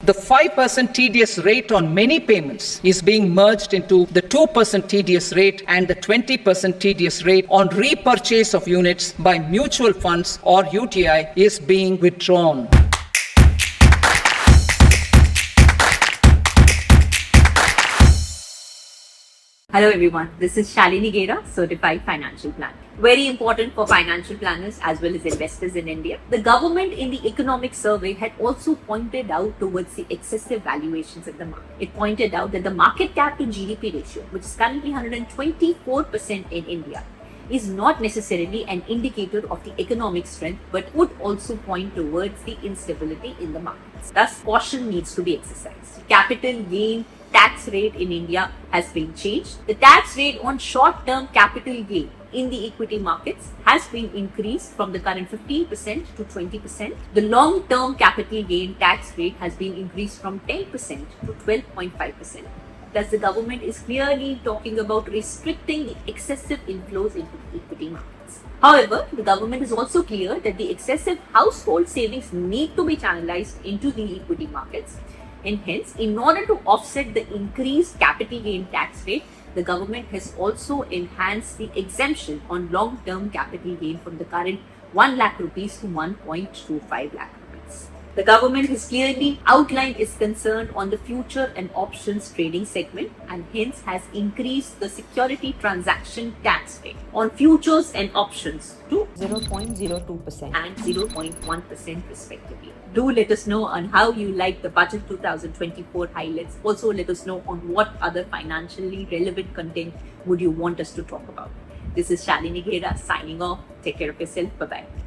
The 5% TDS rate on many payments is being merged into the 2% TDS rate and the 20% TDS rate on repurchase of units by mutual funds or UTI is being withdrawn. Hello everyone, this is Shalini Gera, Certified Financial Planner. Very important for financial planners as well as investors in India. The government in the economic survey had also pointed out towards the excessive valuations in the market. It pointed out that the market cap to GDP ratio, which is currently 124% in India, is not necessarily an indicator of the economic strength, but would also point towards the instability in the markets. Thus, caution needs to be exercised. Capital gain tax rate in India has been changed. The tax rate on short-term capital gain in the equity markets has been increased from the current 15% to 20%. The long-term capital gain tax rate has been increased from 10% to 12.5%. Thus, the government is clearly talking about restricting the excessive inflows into the equity markets. However, the government is also clear that the excessive household savings need to be channelized into the equity markets. And hence, in order to offset the increased capital gain tax rate, the government has also enhanced the exemption on long-term capital gain from the current 1 lakh rupees to 1.25 lakh rupees. The government has clearly outlined its concern on the future and options trading segment and hence has increased the security transaction tax rate on futures and options to 0.02% and 0.1% respectively. Do let us know on how you like the Budget 2024 highlights. Also let us know on what other financially relevant content would you want us to talk about. This is Shalini Gera signing off. Take care of yourself. Bye-bye.